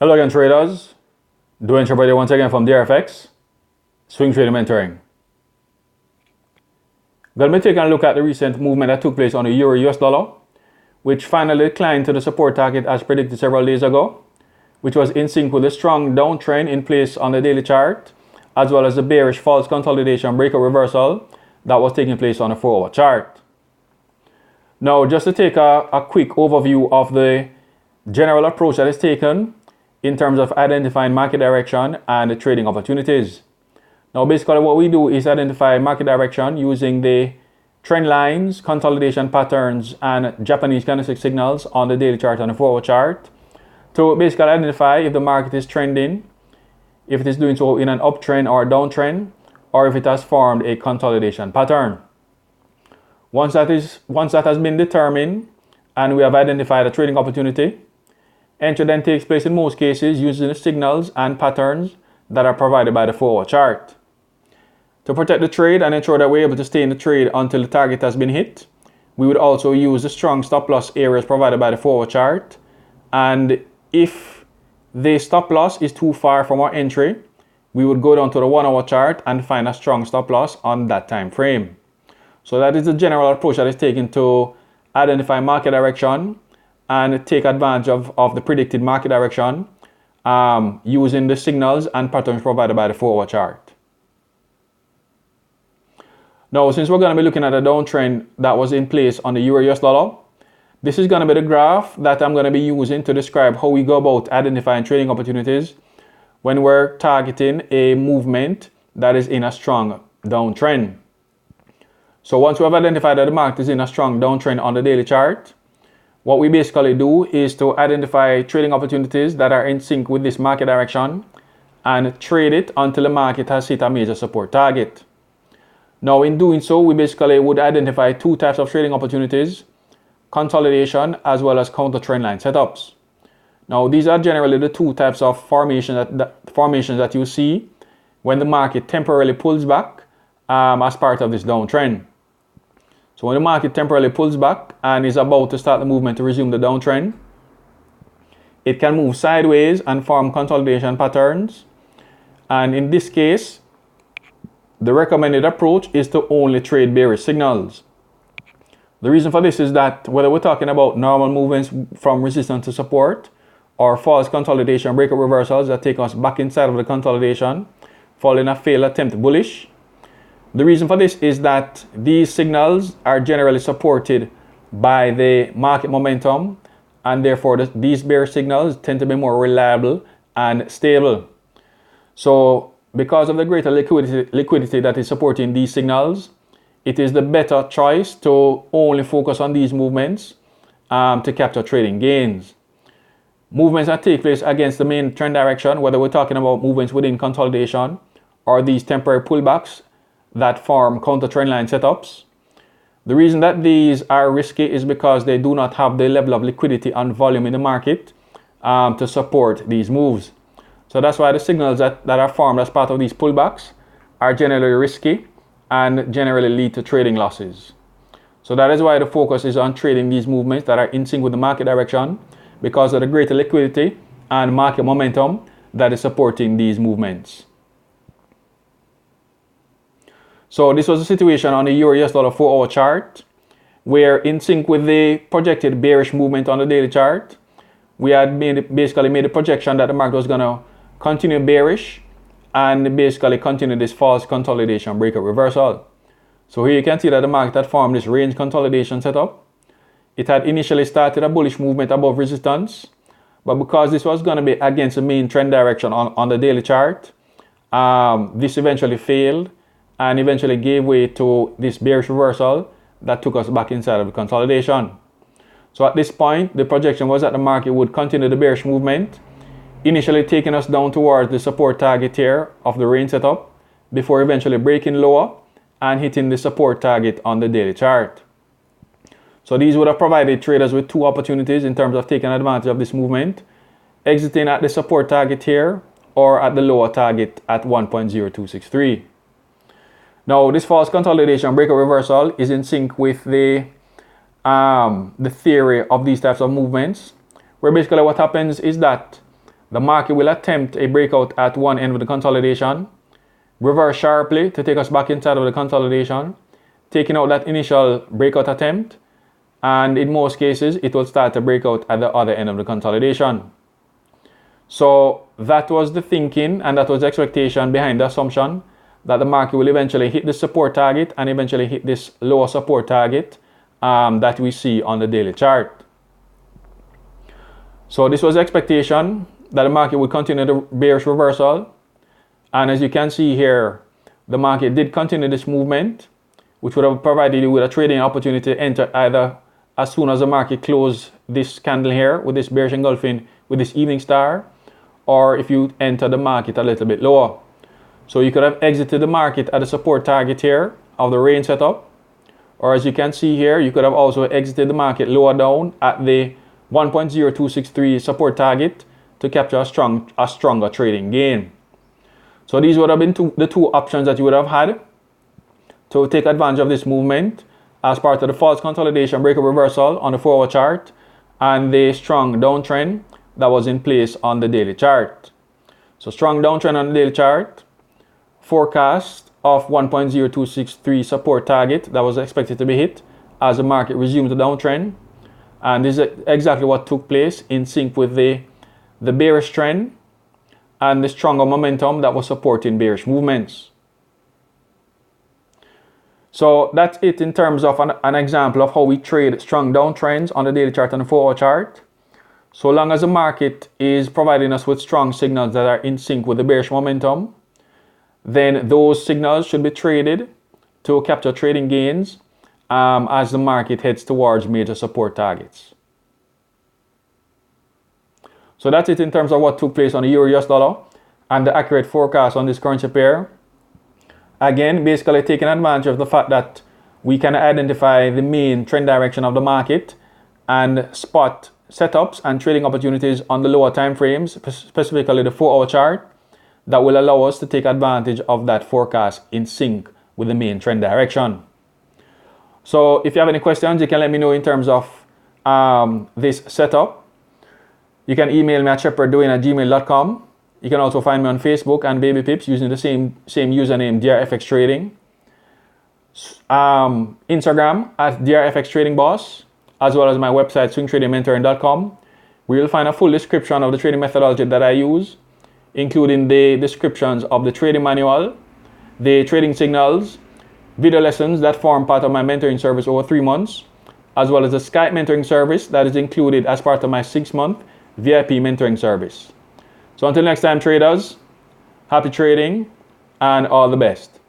Hello again, traders. Doing Trade once again from DRFX, Swing Trading Mentoring. Going to be taking a look at the recent movement that took place on the Euro US dollar, which finally declined to the support target as predicted several days ago, which was in sync with the strong downtrend in place on the daily chart, as well as the bearish false consolidation breakout reversal that was taking place on the 4-hour chart. Now, just to take a quick overview of the general approach that is taken in terms of identifying market direction and trading opportunities. Now, basically what we do is identify market direction using the trend lines, consolidation patterns, and Japanese candlestick signals on the daily chart and the 4-hour chart to basically identify if the market is trending, if it is doing so in an uptrend or a downtrend, or if it has formed a consolidation pattern. Once that has been determined and we have identified a trading opportunity, entry then takes place in most cases using the signals and patterns that are provided by the 4-hour chart. To protect the trade and ensure that we're able to stay in the trade until the target has been hit, we would also use the strong stop loss areas provided by the 4-hour chart. And if the stop loss is too far from our entry, we would go down to the 1-hour chart and find a strong stop loss on that time frame. So that is the general approach that is taken to identify market direction and take advantage of the predicted market direction using the signals and patterns provided by the 4-hour chart. Now, since we're going to be looking at a downtrend that was in place on the Euro US dollar, this is going to be the graph that I'm going to be using to describe how we go about identifying trading opportunities when we're targeting a movement that is in a strong downtrend. So once we have identified that the market is in a strong downtrend on the daily chart, what we basically do is to identify trading opportunities that are in sync with this market direction and trade it until the market has hit a major support target. Now, in doing so, we basically would identify two types of trading opportunities: consolidation as well as counter trend line setups. Now, these are generally the two types of formations that you see when the market temporarily pulls back as part of this downtrend. So when the market temporarily pulls back and is about to start the movement to resume the downtrend, it can move sideways and form consolidation patterns. And in this case, the recommended approach is to only trade bearish signals. The reason for this is that whether we're talking about normal movements from resistance to support or false consolidation breakout reversals that take us back inside of the consolidation following a failed attempt bullish, the reason for this is that these signals are generally supported by the market momentum, and therefore these bearish signals tend to be more reliable and stable. So because of the greater liquidity that is supporting these signals, it is the better choice to only focus on these movements to capture trading gains. Movements that take place against the main trend direction, whether we're talking about movements within consolidation or these temporary pullbacks that form counter trend line setups, the reason that these are risky is because they do not have the level of liquidity and volume in the market to support these moves. So that's why the signals that are formed as part of these pullbacks are generally risky and generally lead to trading losses. So that is why the focus is on trading these movements that are in sync with the market direction, because of the greater liquidity and market momentum that is supporting these movements. So this was the situation on the Euro US dollar 4-hour chart, where in sync with the projected bearish movement on the daily chart, we had basically made a projection that the market was going to continue bearish and basically continue this false consolidation breakout reversal. So here you can see that the market had formed this range consolidation setup. It had initially started a bullish movement above resistance, but because this was going to be against the main trend direction on the daily chart, this eventually failed and eventually gave way to this bearish reversal that took us back inside of the consolidation. So at this point, the projection was that the market would continue the bearish movement, initially taking us down towards the support target here of the range setup before eventually breaking lower and hitting the support target on the daily chart. So these would have provided traders with two opportunities in terms of taking advantage of this movement: exiting at the support target here or at the lower target at 1.0263. Now, this false consolidation breakout reversal is in sync with the theory of these types of movements, where basically what happens is that the market will attempt a breakout at one end of the consolidation, reverse sharply to take us back inside of the consolidation, taking out that initial breakout attempt, and in most cases it will start to break out at the other end of the consolidation. So that was the thinking, and that was the expectation behind the assumption that the market will eventually hit the support target and eventually hit this lower support target that we see on the daily chart. So this was the expectation that the market would continue the bearish reversal, and as you can see here, the market did continue this movement, which would have provided you with a trading opportunity to enter either as soon as the market closed this candle here with this bearish engulfing with this evening star, or if you enter the market a little bit lower. So you could have exited the market at the support target here of the range setup, or as you can see here, you could have also exited the market lower down at the 1.0263 support target to capture a stronger trading gain. So these would have been the two options that you would have had to take advantage of this movement as part of the false consolidation breakout reversal on the 4-hour chart and the strong downtrend that was in place on the daily chart. So strong downtrend on the daily chart, forecast of 1.0263 support target that was expected to be hit as the market resumed the downtrend, and this is exactly what took place, in sync with the bearish trend and the stronger momentum that was supporting bearish movements. So that's it in terms of an example of how we trade strong downtrends on the daily chart and the 4-hour chart. So long as the market is providing us with strong signals that are in sync with the bearish momentum, then those signals should be traded to capture trading gains as the market heads towards major support targets. So that's it in terms of what took place on the Euro-US dollar and the accurate forecast on this currency pair. Again, basically taking advantage of the fact that we can identify the main trend direction of the market and spot setups and trading opportunities on the lower time frames, specifically the 4-hour chart, that will allow us to take advantage of that forecast in sync with the main trend direction. So if you have any questions, you can let me know in terms of this setup. You can email me at shepherddoing@gmail.com. You can also find me on Facebook and Baby Pips using the same username, DRFX Trading. Instagram at DRFX Trading Boss, as well as my website, swingtradingmentoring.com, where you'll find a full description of the trading methodology that I use, including the descriptions of the trading manual, the trading signals, video lessons that form part of my mentoring service over 3 months, as well as the Skype mentoring service that is included as part of my 6-month VIP mentoring service. So until next time, traders, happy trading and all the best.